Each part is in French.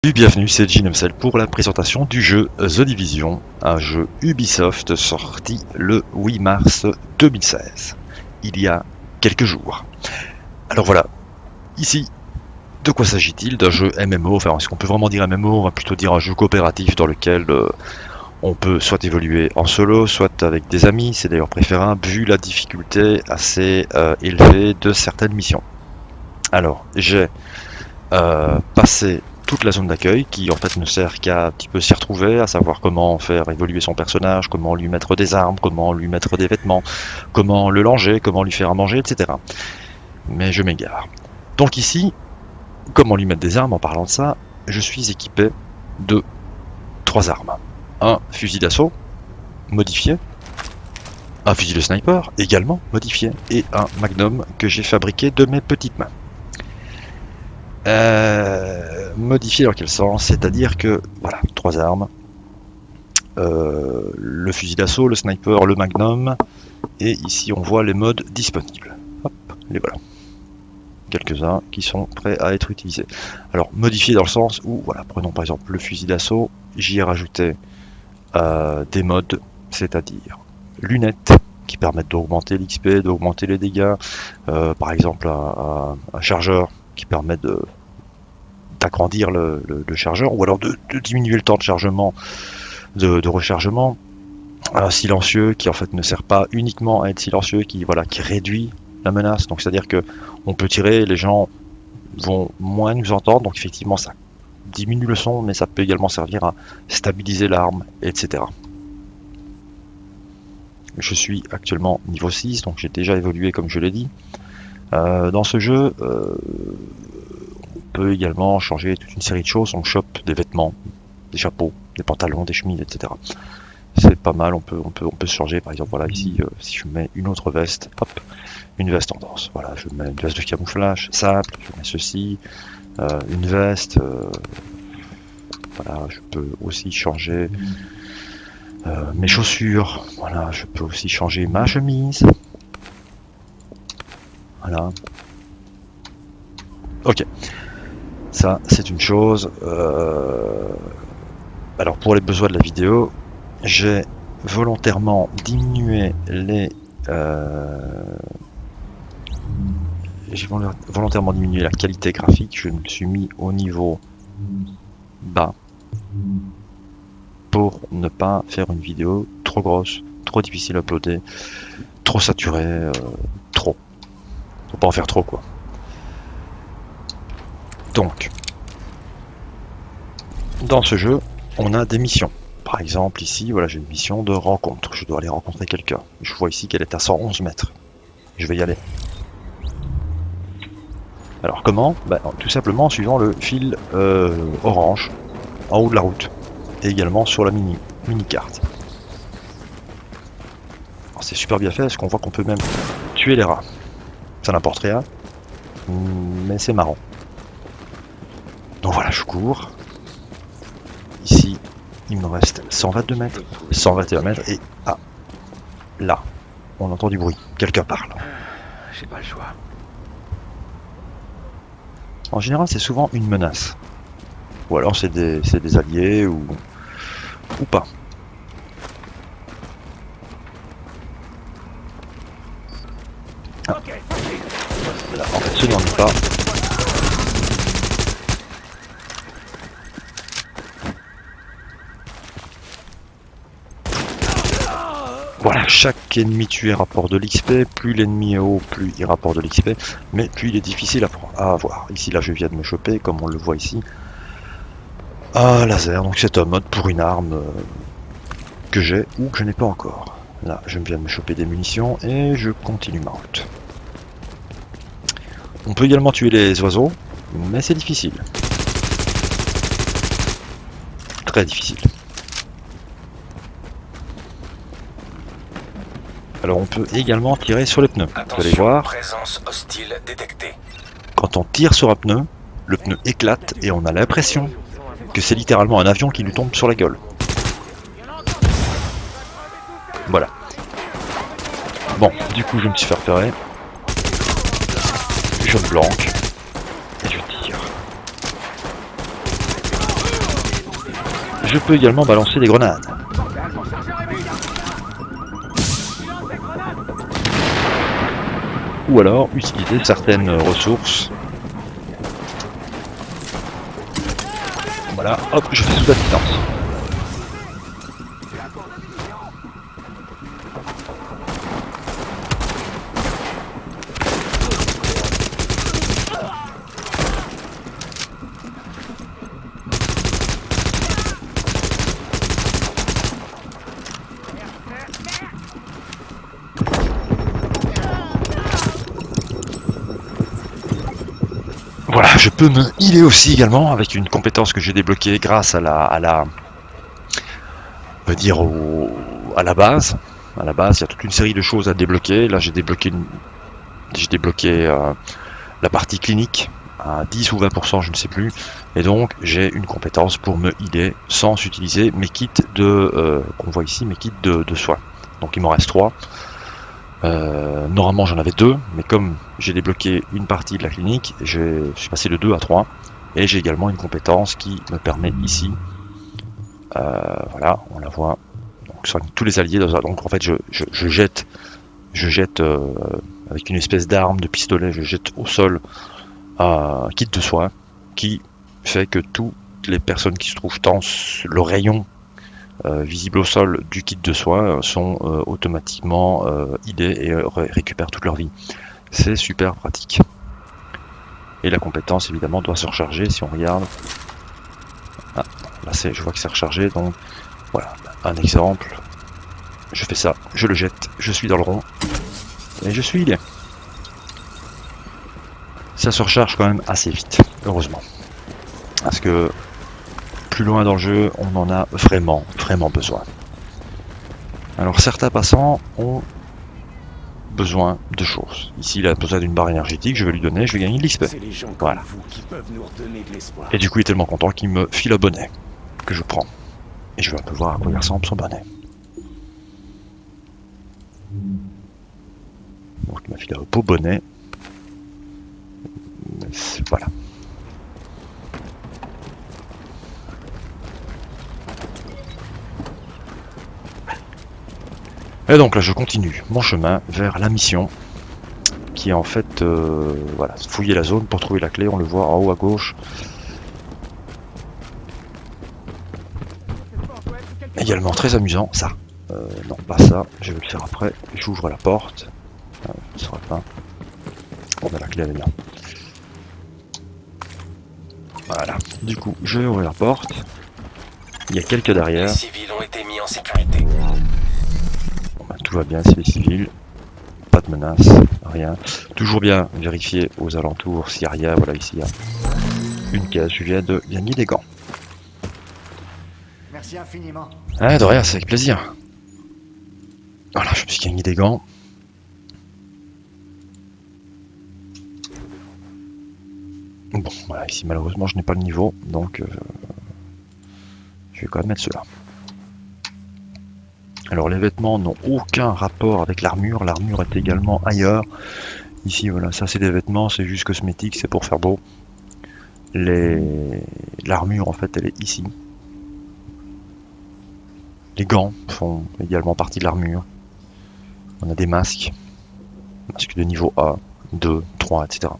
Bienvenue, c'est JNMCell pour la présentation du jeu The Division, un jeu Ubisoft sorti le 8 mars 2016, il y a quelques jours. Alors voilà, ici, de quoi s'agit-il? D'un jeu MMO, enfin est-ce qu'on peut vraiment dire MMO? On va plutôt dire un jeu coopératif dans lequel on peut soit évoluer en solo, soit avec des amis, c'est d'ailleurs préférable vu la difficulté assez élevée de certaines missions. Alors, j'ai passé toute la zone d'accueil qui en fait ne sert qu'à un petit peu s'y retrouver, à savoir comment faire évoluer son personnage, comment lui mettre des armes, comment lui mettre des vêtements, comment le langer, comment lui faire à manger, etc. Mais je m'égare. Donc ici, comment lui mettre des armes, en parlant de ça, je suis équipé de 3 armes. Un fusil d'assaut, modifié, un fusil de sniper, également modifié, et un magnum que j'ai fabriqué de mes petites mains. Modifié dans quel sens? C'est-à-dire que, voilà, 3 armes, le fusil d'assaut, le sniper, le magnum, et ici on voit les modes disponibles. Hop, les voilà. Quelques-uns qui sont prêts à être utilisés. Alors, modifié dans le sens où, voilà, prenons par exemple le fusil d'assaut, j'y ai rajouté des modes, c'est-à-dire lunettes, qui permettent d'augmenter l'XP, d'augmenter les dégâts, par exemple un chargeur qui permet d'agrandir le chargeur, ou alors de diminuer le temps de chargement, de rechargement. Un silencieux qui en fait ne sert pas uniquement à être silencieux, qui réduit la menace, donc c'est à dire que on peut tirer, les gens vont moins nous entendre, donc effectivement ça diminue le son, mais ça peut également servir à stabiliser l'arme, etc. Je suis actuellement niveau 6, donc j'ai déjà évolué comme je l'ai dit. Dans ce jeu, on peut également changer toute une série de choses, on chope des vêtements, des chapeaux, des pantalons, des chemises, etc. C'est pas mal, on peut se changer, par exemple, voilà, ici, si je mets une autre veste, hop, une veste tendance, voilà, je mets une veste de camouflage simple, je mets ceci, une veste, voilà, je peux aussi changer mes chaussures, voilà, je peux aussi changer ma chemise, voilà, ok, ça c'est une chose. Alors pour les besoins de la vidéo, j'ai volontairement diminué j'ai volontairement diminué la qualité graphique, je me suis mis au niveau bas pour ne pas faire une vidéo trop grosse, trop difficile à uploader, trop saturée, trop. Faut pas en faire trop quoi. Donc, dans ce jeu, on a des missions. Par exemple, ici, voilà, j'ai une mission de rencontre. Je dois aller rencontrer quelqu'un. Je vois ici qu'elle est à 111 mètres. Je vais y aller. Alors comment? Tout simplement en suivant le fil orange en haut de la route. Et également sur la mini-carte. C'est super bien fait, parce qu'on voit qu'on peut même tuer les rats. Ça n'importe rien, mais c'est marrant. Donc voilà, je cours. Ici, il me reste 122 mètres, 121 mètres, et là, on entend du bruit. Quelqu'un parle. J'ai pas le choix. En général, c'est souvent une menace. Ou alors c'est des alliés, ou pas. Ah. Là, en fait, ce n'en est pas. Voilà, chaque ennemi tué rapporte de l'XP, plus l'ennemi est haut, plus il rapporte de l'XP, mais plus il est difficile à avoir. Ici, là, je viens de me choper, comme on le voit ici, un laser, donc c'est un mode pour une arme que j'ai ou que je n'ai pas encore. Là, je viens de me choper des munitions et je continue ma route. On peut également tuer les oiseaux, mais c'est difficile. Très difficile. Alors on peut également tirer sur les pneus. Vous allez voir, présence hostile détectée. quand on tire sur un pneu, le pneu éclate et on a l'impression que c'est littéralement un avion qui lui tombe sur la gueule. Voilà. Bon, du coup je me suis fait repérer. Je me planque. Et je tire. je peux également balancer des grenades. Ou alors utiliser certaines ressources. Voilà, hop, je fais sous assistance. Voilà, je peux me healer aussi également avec une compétence que j'ai débloquée grâce à la on va dire à la base. À la base, il y a toute une série de choses à débloquer. Là, j'ai débloqué la partie clinique à 10 ou 20%, je ne sais plus. Et donc, j'ai une compétence pour me healer sans utiliser mes kits qu'on voit ici, mes kits de soins. Donc, il m'en reste 3. Normalement j'en avais 2, mais comme j'ai débloqué une partie de la clinique, je suis passé de 2 à 3, et j'ai également une compétence qui me permet ici, voilà, on la voit, donc soigne tous les alliés, donc en fait je jette avec une espèce d'arme, de pistolet, je jette au sol un kit de soins, qui fait que toutes les personnes qui se trouvent dans le rayon visibles au sol du kit de soins sont automatiquement healés et récupèrent toute leur vie. C'est super pratique. Et la compétence évidemment doit se recharger si on regarde. Ah, là je vois que c'est rechargé, donc voilà, un exemple. Je fais ça, je le jette, je suis dans le rond et je suis healé. Ça se recharge quand même assez vite, heureusement. Parce que plus loin dans le jeu, on en a vraiment besoin. Alors certains passants ont besoin de choses. Ici, il a besoin d'une barre énergétique, je vais lui donner, je vais gagner de l'XP. Voilà. Et du coup, il est tellement content qu'il me file un bonnet que je prends. Et je vais un peu voir à quoi il ressemble son bonnet. Donc, il m'a filé un beau bonnet. Voilà. Et donc là je continue mon chemin vers la mission qui est en fait voilà, fouiller la zone pour trouver la clé, on le voit en haut à gauche. Également très amusant ça. Non pas ça, je vais le faire après. J'ouvre la porte. Ce sera pas. On a la clé, elle est là. Voilà, du coup je vais ouvrir la porte. Il y a quelques derrière. Les civils ont été mis en sécurité. Tout va bien, c'est les civils, pas de menace, rien. Toujours bien vérifier aux alentours s'il n'y a rien. Voilà, ici il y a une case, je viens de gagner des gants. Merci infiniment. Ah, de rien, c'est avec plaisir. Voilà, je me suis gagné des gants. Bon, voilà, ici malheureusement je n'ai pas le niveau, donc je vais quand même mettre ceux-là. Alors les vêtements n'ont aucun rapport avec l'armure est également ailleurs. Ici voilà, ça c'est des vêtements, c'est juste cosmétique, c'est pour faire beau. L'armure en fait elle est ici. Les gants font également partie de l'armure. On a des masques de niveau A, 2, 3, etc.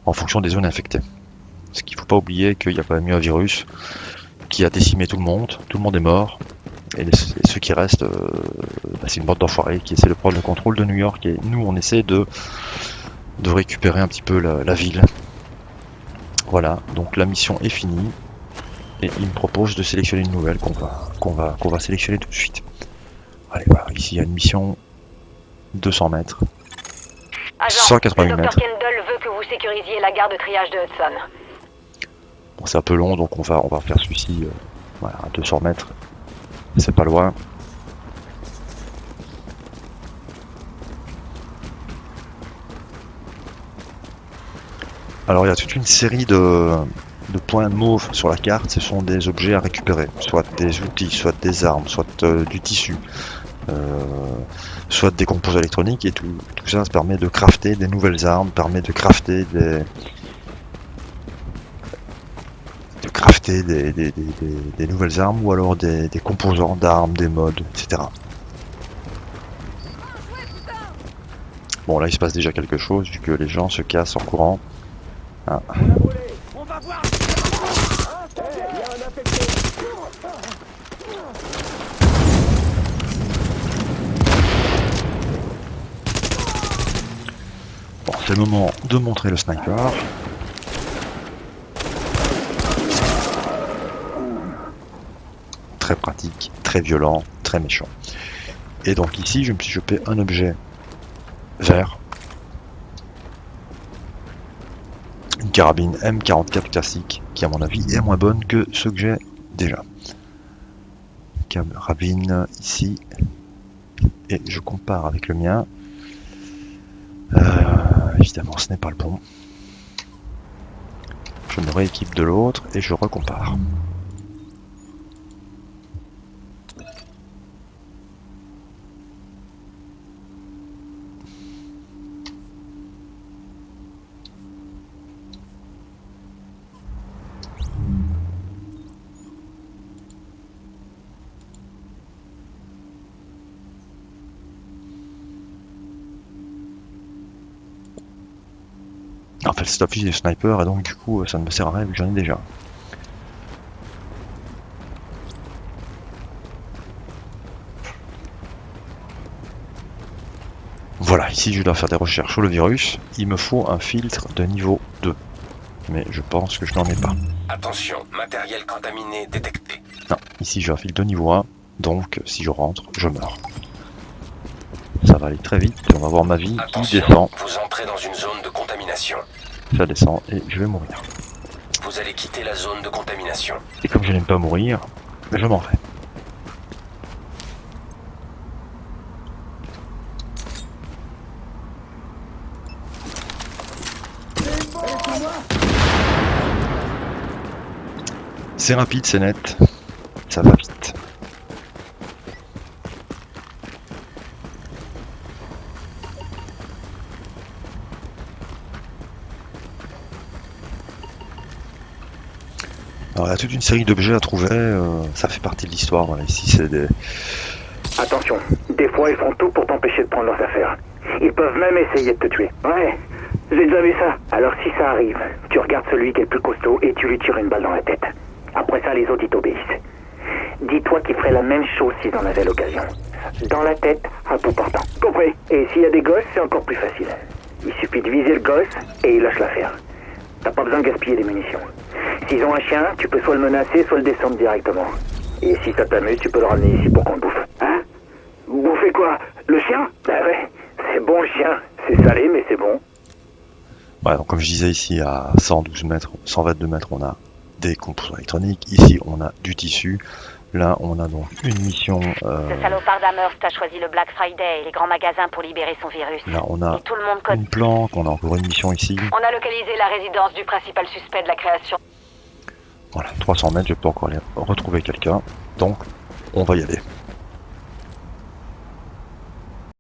En fonction des zones infectées. Parce qu'il ne faut pas oublier qu'il y a quand même eu un virus qui a décimé tout le monde est mort. Et ceux qui restent, c'est une bande d'enfoirés qui essaie de prendre le contrôle de New York, et nous on essaie de récupérer un petit peu la ville. Voilà, donc la mission est finie, et il me propose de sélectionner une nouvelle qu'on va sélectionner tout de suite. Allez voilà, ici il y a une mission 200 mètres, Agent, 180 le mètres. Dr Kendall veut que vous sécurisiez la gare de triage de Hudson. Bon, c'est un peu long, donc on va faire celui-ci voilà, à 200 mètres. C'est pas loin. Alors il y a toute une série de points mauves sur la carte, ce sont des objets à récupérer, soit des outils, soit des armes, soit du tissu, soit des composants électroniques, et tout ça permet de crafter des nouvelles armes, permet de crafter acheter des nouvelles armes ou alors des composants d'armes, des mods, etc. Bon, là il se passe déjà quelque chose vu que les gens se cassent en courant. Ah. On va voir. Bon, c'est le moment de montrer le sniper. Très pratique, très violent, très méchant. Et donc ici, je me suis chopé un objet vert. Une carabine M44 classique, qui à mon avis est moins bonne que ce que j'ai déjà. Carabine ici. Et je compare avec le mien. Évidemment, ce n'est pas le bon. Je me rééquipe de l'autre et je recompare. En fait, cet office est sniper et donc du coup ça ne me sert à rien vu que j'en ai déjà. Voilà, ici je dois faire des recherches sur le virus. Il me faut un filtre de niveau 2. Mais je pense que je n'en ai pas. Attention, matériel contaminé détecté. Non, ici j'ai un filtre de niveau 1. Donc si je rentre, je meurs. Ça va aller très vite. On va voir ma vie qui Attention, descend. vous entrez dans une zone de contamination. Ça descend et je vais mourir. Vous allez quitter la zone de contamination. Et comme je n'aime pas mourir, je m'en vais. C'est rapide, c'est net. Ça va vite. Alors il y a toute une série d'objets à trouver, ça fait partie de l'histoire. Voilà, ici c'est des... Attention, des fois ils font tout pour t'empêcher de prendre leurs affaires. Ils peuvent même essayer de te tuer. Ouais, j'ai déjà vu ça. Alors si ça arrive, tu regardes celui qui est le plus costaud et tu lui tires une balle dans la tête. Après ça, les autres ils t'obéissent. Dis-toi qu'il ferait la même chose s'ils en avaient l'occasion. Dans la tête, à bout portant. Compris. Et s'il y a des gosses, c'est encore plus facile. Il suffit de viser le gosse et il lâche l'affaire. T'as pas besoin de gaspiller des munitions. S'ils ont un chien, tu peux soit le menacer, soit le descendre directement. Et si ça t'amuse, tu peux le ramener ici pour qu'on le bouffe. Hein? Bouffer quoi? Le chien? Bah ouais, c'est bon le chien. C'est salé, mais c'est bon. Ouais, donc comme je disais ici, à 112 mètres, 122 mètres, on a des composants électroniques. Ici, on a du tissu. Là, on a donc une mission... Ce salopard d'Amherst a choisi le Black Friday et les grands magasins pour libérer son virus. Là, on a Et tout le monde code. une planque, on a encore une mission ici. On a localisé la résidence du principal suspect de la création. Voilà, 300 mètres, je peux encore aller retrouver quelqu'un. Donc, on va y aller.